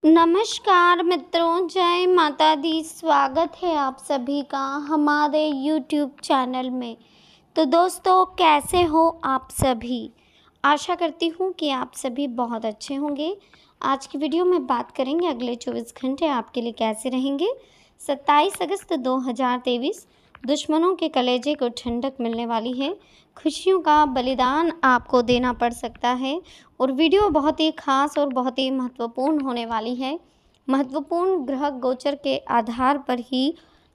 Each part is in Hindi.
नमस्कार मित्रों, जय माता दी। स्वागत है आप सभी का हमारे YouTube चैनल में। तो दोस्तों, कैसे हो आप सभी? आशा करती हूँ कि आप सभी बहुत अच्छे होंगे। आज की वीडियो में बात करेंगे अगले 24 घंटे आपके लिए कैसे रहेंगे। 27 अगस्त 2023 दुश्मनों के कलेजे को ठंडक मिलने वाली है। खुशियों का बलिदान आपको देना पड़ सकता है और वीडियो बहुत ही खास और बहुत ही महत्वपूर्ण होने वाली है। महत्वपूर्ण ग्रह गोचर के आधार पर ही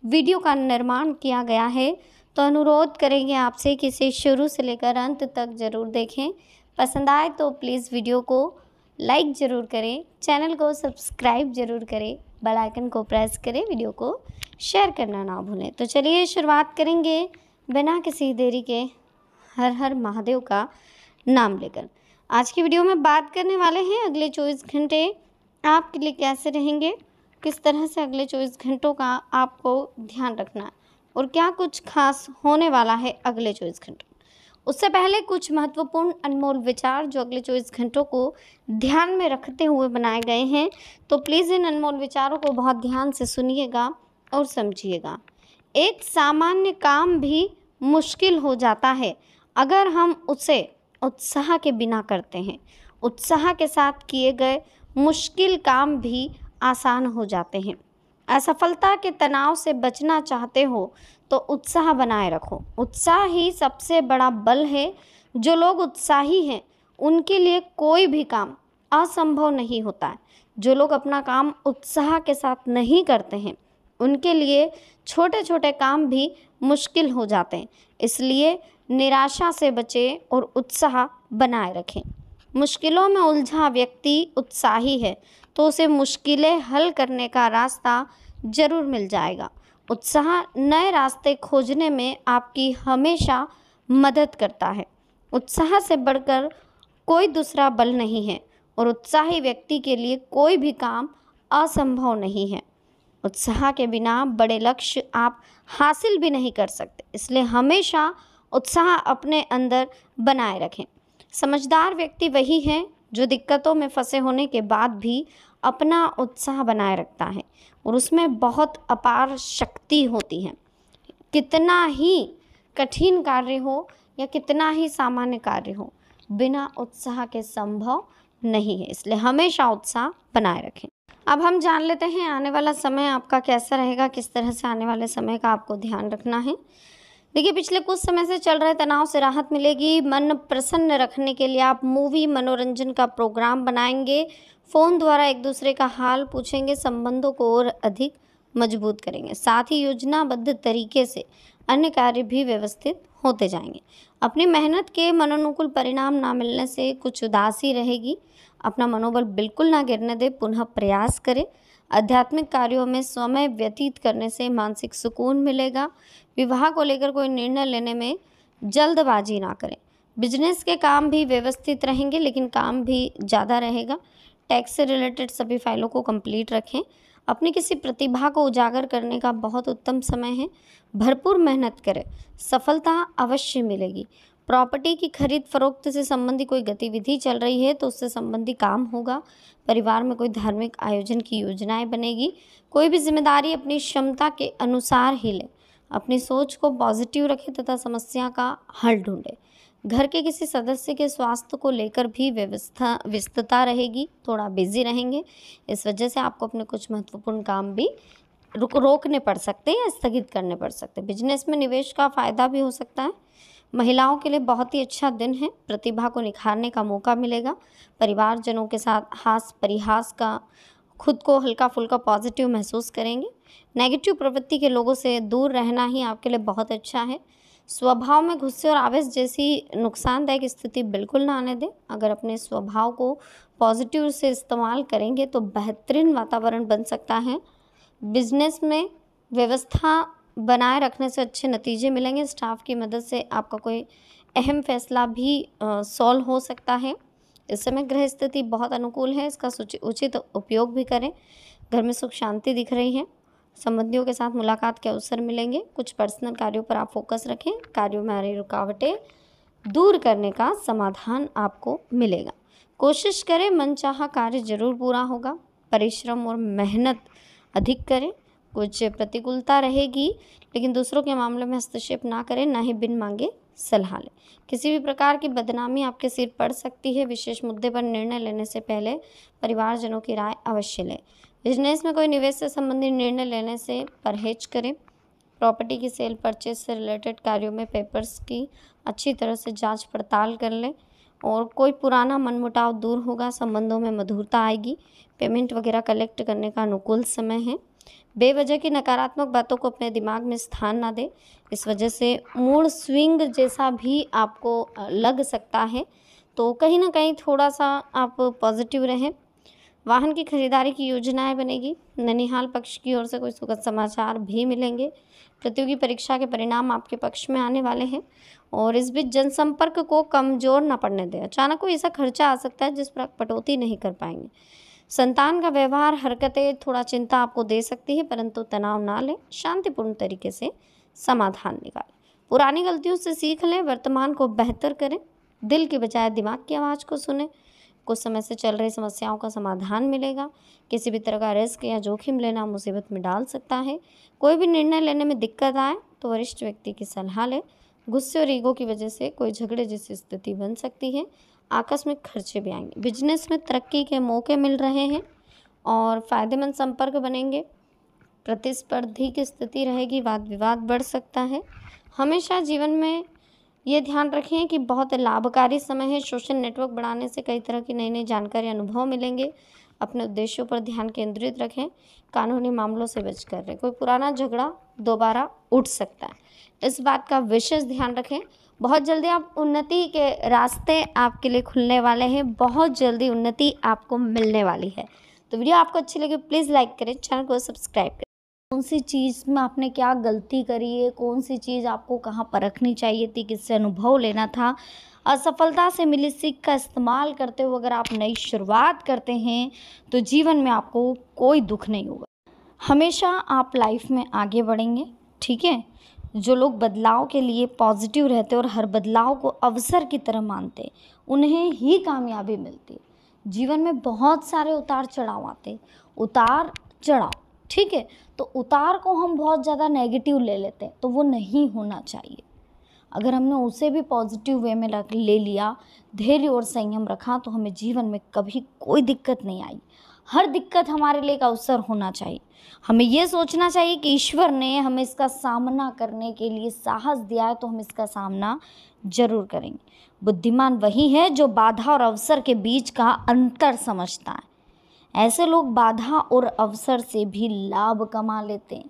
वीडियो का निर्माण किया गया है, तो अनुरोध करेंगे आपसे कि इसे शुरू से लेकर अंत तक ज़रूर देखें। पसंद आए तो प्लीज़ वीडियो को लाइक ज़रूर करें, चैनल को सब्सक्राइब ज़रूर करें, बेल आइकन को प्रेस करें, वीडियो को शेयर करना ना भूलें। तो चलिए शुरुआत करेंगे बिना किसी देरी के हर हर महादेव का नाम लेकर। आज की वीडियो में बात करने वाले हैं अगले 24 घंटे आपके लिए कैसे रहेंगे, किस तरह से अगले 24 घंटों का आपको ध्यान रखना है और क्या कुछ खास होने वाला है अगले 24 घंटों। उससे पहले कुछ महत्वपूर्ण अनमोल विचार जो अगले 24 घंटों को ध्यान में रखते हुए बनाए गए हैं, तो प्लीज़ इन अनमोल विचारों को बहुत ध्यान से सुनिएगा और समझिएगा। एक सामान्य काम भी मुश्किल हो जाता है अगर हम उसे उत्साह के बिना करते हैं। उत्साह के साथ किए गए मुश्किल काम भी आसान हो जाते हैं। असफलता के तनाव से बचना चाहते हो तो उत्साह बनाए रखो। उत्साह ही सबसे बड़ा बल है। जो लोग उत्साही हैं उनके लिए कोई भी काम असंभव नहीं होता है। जो लोग अपना काम उत्साह के साथ नहीं करते हैं उनके लिए छोटे छोटे काम भी मुश्किल हो जाते हैं। इसलिए निराशा से बचें और उत्साह बनाए रखें। मुश्किलों में उलझा व्यक्ति उत्साही है तो उसे मुश्किलें हल करने का रास्ता ज़रूर मिल जाएगा। उत्साह नए रास्ते खोजने में आपकी हमेशा मदद करता है। उत्साह से बढ़कर कोई दूसरा बल नहीं है और उत्साही व्यक्ति के लिए कोई भी काम असंभव नहीं है। उत्साह के बिना बड़े लक्ष्य आप हासिल भी नहीं कर सकते, इसलिए हमेशा उत्साह अपने अंदर बनाए रखें। समझदार व्यक्ति वही है जो दिक्कतों में फंसे होने के बाद भी अपना उत्साह बनाए रखता है और उसमें बहुत अपार शक्ति होती है। कितना ही कठिन कार्य हो या कितना ही सामान्य कार्य हो, बिना उत्साह के संभव नहीं है, इसलिए हमेशा उत्साह बनाए रखें। अब हम जान लेते हैं आने वाला समय आपका कैसा रहेगा, किस तरह से आने वाले समय का आपको ध्यान रखना है। देखिए, पिछले कुछ समय से चल रहे तनाव से राहत मिलेगी। मन प्रसन्न रखने के लिए आप मूवी मनोरंजन का प्रोग्राम बनाएंगे, फ़ोन द्वारा एक दूसरे का हाल पूछेंगे, संबंधों को और अधिक मजबूत करेंगे। साथ ही योजनाबद्ध तरीके से अन्य कार्य भी व्यवस्थित होते जाएंगे। अपनी मेहनत के मनोनुकूल परिणाम ना मिलने से कुछ उदासी रहेगी। अपना मनोबल बिल्कुल ना गिरने दें, पुनः प्रयास करें। आध्यात्मिक कार्यों में समय व्यतीत करने से मानसिक सुकून मिलेगा। विवाह को लेकर कोई निर्णय लेने में जल्दबाजी ना करें। बिजनेस के काम भी व्यवस्थित रहेंगे लेकिन काम भी ज़्यादा रहेगा। टैक्स से रिलेटेड सभी फाइलों को कंप्लीट रखें। अपनी किसी प्रतिभा को उजागर करने का बहुत उत्तम समय है। भरपूर मेहनत करें, सफलता अवश्य मिलेगी। प्रॉपर्टी की खरीद फरोख्त से संबंधी कोई गतिविधि चल रही है तो उससे संबंधी काम होगा। परिवार में कोई धार्मिक आयोजन की योजनाएं बनेगी। कोई भी जिम्मेदारी अपनी क्षमता के अनुसार ही लें। अपनी सोच को पॉजिटिव रखें तथा समस्या का हल ढूंढें। घर के किसी सदस्य के स्वास्थ्य को लेकर भी व्यस्तता रहेगी, थोड़ा बिजी रहेंगे। इस वजह से आपको अपने कुछ महत्वपूर्ण काम भी रोकने पड़ सकते हैं या स्थगित करने पड़ सकते हैं। बिजनेस में निवेश का फ़ायदा भी हो सकता है। महिलाओं के लिए बहुत ही अच्छा दिन है। प्रतिभा को निखारने का मौका मिलेगा। परिवारजनों के साथ हास परिहास का खुद को हल्का फुल्का पॉजिटिव महसूस करेंगे। नेगेटिव प्रवृत्ति के लोगों से दूर रहना ही आपके लिए बहुत अच्छा है। स्वभाव में गुस्से और आवेश जैसी नुकसानदायक स्थिति बिल्कुल ना आने दें। अगर अपने स्वभाव को पॉजिटिव से इस्तेमाल करेंगे तो बेहतरीन वातावरण बन सकता है। बिजनेस में व्यवस्था बनाए रखने से अच्छे नतीजे मिलेंगे। स्टाफ की मदद से आपका कोई अहम फैसला भी सॉल्व हो सकता है। इस समय ग्रह स्थिति बहुत अनुकूल है, इसका उचित उपयोग भी करें। घर में सुख शांति दिख रही है। संबंधियों के साथ मुलाकात के अवसर मिलेंगे। कुछ पर्सनल कार्यों पर आप फोकस रखें। कार्यों में आ रही रुकावटें दूर करने का समाधान आपको मिलेगा। कोशिश करें, मनचाहा कार्य जरूर पूरा होगा। परिश्रम और मेहनत अधिक करें। कुछ प्रतिकूलता रहेगी, लेकिन दूसरों के मामले में हस्तक्षेप ना करें, ना ही बिन मांगे सलाह लें। किसी भी प्रकार की बदनामी आपके सिर पड़ सकती है। विशेष मुद्दे पर निर्णय लेने से पहले परिवारजनों की राय अवश्य लें। बिजनेस में कोई निवेश से संबंधित निर्णय लेने से परहेज करें। प्रॉपर्टी की सेल परचेज से रिलेटेड कार्यों में पेपर्स की अच्छी तरह से जांच पड़ताल कर लें, और कोई पुराना मनमुटाव दूर होगा, संबंधों में मधुरता आएगी। पेमेंट वगैरह कलेक्ट करने का अनुकूल समय है। बेवजह की नकारात्मक बातों को अपने दिमाग में स्थान ना दें, इस वजह से मूड स्विंग जैसा भी आपको लग सकता है। तो कहीं ना कहीं थोड़ा सा आप पॉजिटिव रहें। वाहन की खरीदारी की योजनाएं बनेगी। ननिहाल पक्ष की ओर से कोई सुखद समाचार भी मिलेंगे। प्रतियोगी परीक्षा के परिणाम आपके पक्ष में आने वाले हैं, और इस बीच जनसंपर्क को कमजोर न पड़ने दें। अचानक कोई ऐसा खर्चा आ सकता है जिस पर आप कटौती नहीं कर पाएंगे। संतान का व्यवहार, हरकतें थोड़ा चिंता आपको दे सकती है, परंतु तनाव ना लें, शांतिपूर्ण तरीके से समाधान निकालें। पुरानी गलतियों से सीख लें, वर्तमान को बेहतर करें। दिल के बजाय दिमाग की आवाज़ को सुनें। कुछ समय से चल रही समस्याओं का समाधान मिलेगा। किसी भी तरह का रिस्क या जोखिम लेना मुसीबत में डाल सकता है। कोई भी निर्णय लेने में दिक्कत आए तो वरिष्ठ व्यक्ति की सलाह लें। गुस्से और ईगो की वजह से कोई झगड़े जैसी स्थिति बन सकती है। आकस्मिक खर्चे भी आएंगे। बिजनेस में तरक्की के मौके मिल रहे हैं और फायदेमंद संपर्क बनेंगे। प्रतिस्पर्धी की स्थिति रहेगी, वाद विवाद बढ़ सकता है। हमेशा जीवन में ये ध्यान रखें कि बहुत लाभकारी समय है। सोशल नेटवर्क बढ़ाने से कई तरह की नई नई जानकारी, अनुभव मिलेंगे। अपने उद्देश्यों पर ध्यान केंद्रित रखें। कानूनी मामलों से बचकर रहें। कोई पुराना झगड़ा दोबारा उठ सकता है, इस बात का विशेष ध्यान रखें। बहुत जल्दी आप उन्नति के रास्ते आपके लिए खुलने वाले हैं। बहुत जल्दी उन्नति आपको मिलने वाली है। तो वीडियो आपको अच्छी लगे प्लीज़ लाइक करें, चैनल को सब्सक्राइब करें। कौन सी चीज़ में आपने क्या गलती करी है, कौन सी चीज़ आपको कहाँ परखनी चाहिए थी, किससे अनुभव लेना था। असफलता से मिली सीख का इस्तेमाल करते हुए अगर आप नई शुरुआत करते हैं तो जीवन में आपको कोई दुख नहीं होगा। हमेशा आप लाइफ में आगे बढ़ेंगे, ठीक है। जो लोग बदलाव के लिए पॉजिटिव रहते और हर बदलाव को अवसर की तरह मानते, उन्हें ही कामयाबी मिलती है। जीवन में बहुत सारे उतार चढ़ाव आते, उतार चढ़ाव, ठीक है। तो उतार को हम बहुत ज़्यादा नेगेटिव ले लेते हैं, तो वो नहीं होना चाहिए। अगर हमने उसे भी पॉजिटिव वे में ले लिया, धैर्य और संयम रखा, तो हमें जीवन में कभी कोई दिक्कत नहीं आई। हर दिक्कत हमारे लिए एक अवसर होना चाहिए। हमें ये सोचना चाहिए कि ईश्वर ने हमें इसका सामना करने के लिए साहस दिया है, तो हम इसका सामना जरूर करेंगे। बुद्धिमान वही है जो बाधा और अवसर के बीच का अंतर समझता है। ऐसे लोग बाधा और अवसर से भी लाभ कमा लेते हैं।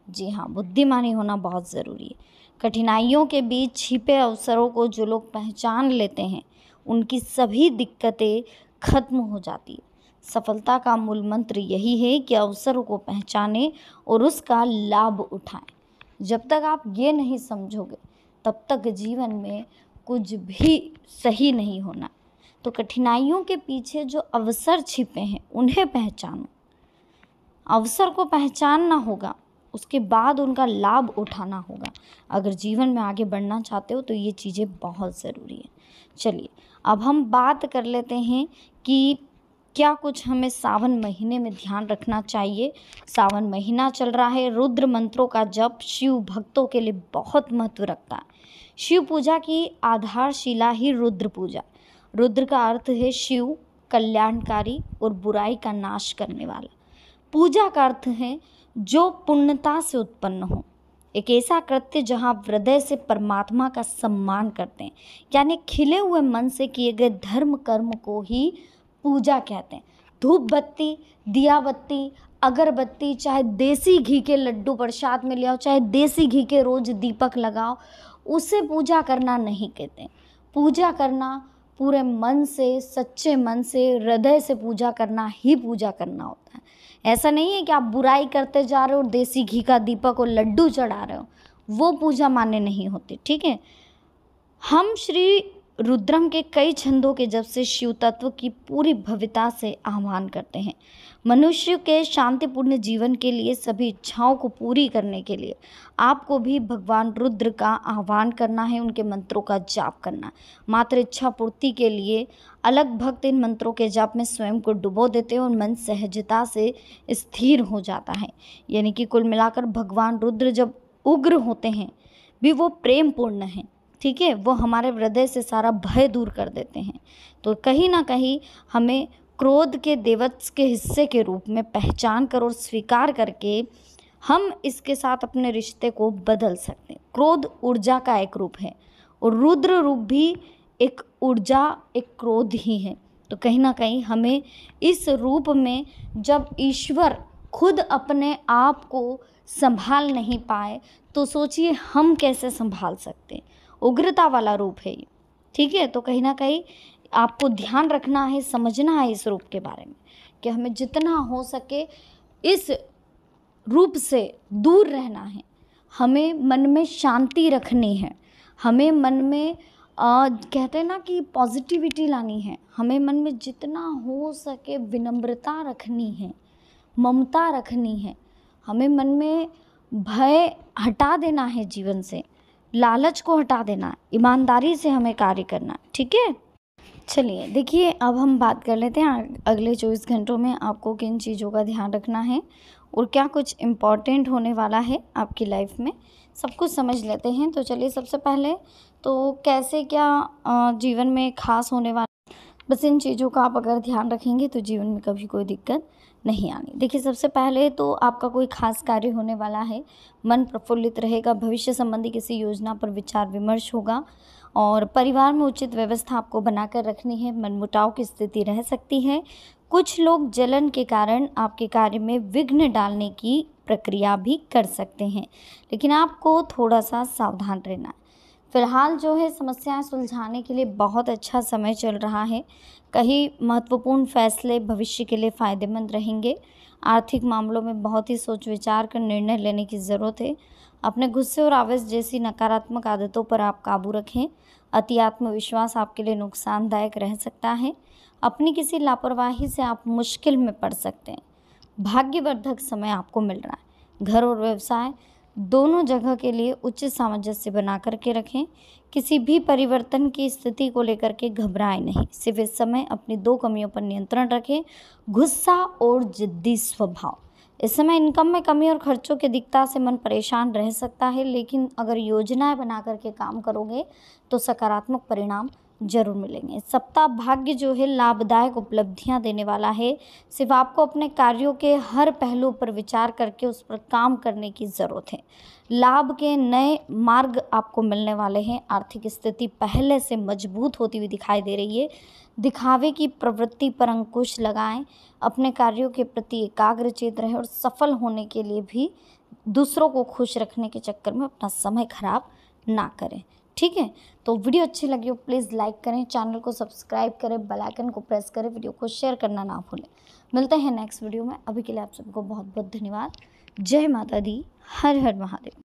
जी हाँ, बुद्धिमानी होना बहुत ज़रूरी है। कठिनाइयों के बीच छिपे अवसरों को जो लोग पहचान लेते हैं, उनकी सभी दिक्कतें खत्म हो जाती है। सफलता का मूल मंत्र यही है कि अवसरों को पहचानें और उसका लाभ उठाएं। जब तक आप ये नहीं समझोगे, तब तक जीवन में कुछ भी सही नहीं होना। तो कठिनाइयों के पीछे जो अवसर छिपे हैं, उन्हें पहचानो। अवसर को पहचानना होगा, उसके बाद उनका लाभ उठाना होगा। अगर जीवन में आगे बढ़ना चाहते हो तो ये चीज़ें बहुत ज़रूरी है। चलिए अब हम बात कर लेते हैं कि क्या कुछ हमें सावन महीने में ध्यान रखना चाहिए। सावन महीना चल रहा है। रुद्र मंत्रों का जप शिव भक्तों के लिए बहुत महत्व रखता है। शिव पूजा की आधारशिला ही रुद्र पूजा। रुद्र का अर्थ है शिव, कल्याणकारी और बुराई का नाश करने वाला। पूजा का अर्थ है जो पुण्यता से उत्पन्न हो, एक ऐसा कृत्य जहाँ आप हृदय से परमात्मा का सम्मान करते हैं, यानी खिले हुए मन से किए गए धर्म कर्म को ही पूजा कहते हैं। धूप बत्ती, दिया बत्ती, अगरबत्ती, चाहे देसी घी के लड्डू प्रसाद में ले आओ, चाहे देसी घी के रोज दीपक लगाओ, उसे पूजा करना नहीं कहते। पूजा करना पूरे मन से, सच्चे मन से, हृदय से पूजा करना ही पूजा करना होता है। ऐसा नहीं है कि आप बुराई करते जा रहे हो और देसी घी का दीपक और लड्डू चढ़ा रहे हो, वो पूजा मान्य नहीं होती, ठीक है। हम श्री रुद्रम के कई छंदों के जप से शिव तत्व की पूरी भव्यता से आह्वान करते हैं। मनुष्य के शांतिपूर्ण जीवन के लिए, सभी इच्छाओं को पूरी करने के लिए आपको भी भगवान रुद्र का आह्वान करना है, उनके मंत्रों का जाप करना। मात्र इच्छा पूर्ति के लिए अलग भक्त इन मंत्रों के जाप में स्वयं को डुबो देते हैं और मन सहजता से स्थिर हो जाता है। यानी कि कुल मिलाकर भगवान रुद्र जब उग्र होते हैं भी वो प्रेम पूर्ण हैं, ठीक है, वो हमारे हृदय से सारा भय दूर कर देते हैं। तो कहीं ना कहीं हमें क्रोध के देवत्स के हिस्से के रूप में पहचान कर और स्वीकार करके हम इसके साथ अपने रिश्ते को बदल सकते हैं। क्रोध ऊर्जा का एक रूप है और रुद्र रूप भी एक ऊर्जा, एक क्रोध ही है। तो कहीं ना कहीं हमें इस रूप में जब ईश्वर खुद अपने आप को संभाल नहीं पाए तो सोचिए हम कैसे संभाल सकते हैं। उग्रता वाला रूप है ये, ठीक है। तो कहीं ना कहीं आपको ध्यान रखना है, समझना है इस रूप के बारे में कि हमें जितना हो सके इस रूप से दूर रहना है। हमें मन में शांति रखनी है, हमें मन में कहते हैं ना कि पॉजिटिविटी लानी है, हमें मन में जितना हो सके विनम्रता रखनी है, ममता रखनी है, हमें मन में भय हटा देना है, जीवन से लालच को हटा देना है, ईमानदारी से हमें कार्य करना है, ठीक है। चलिए देखिए, अब हम बात कर लेते हैं अगले 24 घंटों में आपको किन चीज़ों का ध्यान रखना है और क्या कुछ इम्पॉर्टेंट होने वाला है आपकी लाइफ में, सब कुछ समझ लेते हैं। तो चलिए, सबसे पहले तो कैसे क्या जीवन में खास होने वाला, बस इन चीज़ों का आप अगर ध्यान रखेंगे तो जीवन में कभी कोई दिक्कत नहीं आनी। देखिए, सबसे पहले तो आपका कोई खास कार्य होने वाला है, मन प्रफुल्लित रहेगा, भविष्य संबंधी किसी योजना पर विचार विमर्श होगा और परिवार में उचित व्यवस्था आपको बनाकर रखनी है। मनमुटाव की स्थिति रह सकती है। कुछ लोग जलन के कारण आपके कार्य में विघ्न डालने की प्रक्रिया भी कर सकते हैं, लेकिन आपको थोड़ा सा सावधान रहना है। फिलहाल जो है समस्याएं सुलझाने के लिए बहुत अच्छा समय चल रहा है। कई महत्वपूर्ण फैसले भविष्य के लिए फ़ायदेमंद रहेंगे। आर्थिक मामलों में बहुत ही सोच विचार कर निर्णय लेने की ज़रूरत है। अपने गुस्से और आवेश जैसी नकारात्मक आदतों पर आप काबू रखें। अति आत्मविश्वास आपके लिए नुकसानदायक रह सकता है। अपनी किसी लापरवाही से आप मुश्किल में पड़ सकते हैं। भाग्यवर्धक समय आपको मिल रहा है। घर और व्यवसाय दोनों जगह के लिए उचित सामंजस्य बना करके रखें। किसी भी परिवर्तन की स्थिति को लेकर के घबराएं नहीं। सिर्फ इस समय अपनी 2 कमियों पर नियंत्रण रखें, गुस्सा और जिद्दी स्वभाव। इस समय इनकम में कमी और खर्चों की दिक्कत से मन परेशान रह सकता है, लेकिन अगर योजनाएं बना करके काम करोगे तो सकारात्मक परिणाम जरूर मिलेंगे। सप्ताह भाग्य जो है लाभदायक उपलब्धियां देने वाला है। सिर्फ आपको अपने कार्यों के हर पहलू पर विचार करके उस पर काम करने की ज़रूरत है। लाभ के नए मार्ग आपको मिलने वाले हैं। आर्थिक स्थिति पहले से मजबूत होती हुई दिखाई दे रही है। दिखावे की प्रवृत्ति पर अंकुश लगाएं। अपने कार्यों के प्रति एकाग्रचित रहें और सफल होने के लिए भी दूसरों को खुश रखने के चक्कर में अपना समय खराब ना करें, ठीक है। तो वीडियो अच्छी लगी हो प्लीज़ लाइक करें, चैनल को सब्सक्राइब करें, बेल आइकन को प्रेस करें, वीडियो को शेयर करना ना भूलें। मिलते हैं नेक्स्ट वीडियो में। अभी के लिए आप सबको बहुत बहुत धन्यवाद। जय माता दी, हर हर महादेव।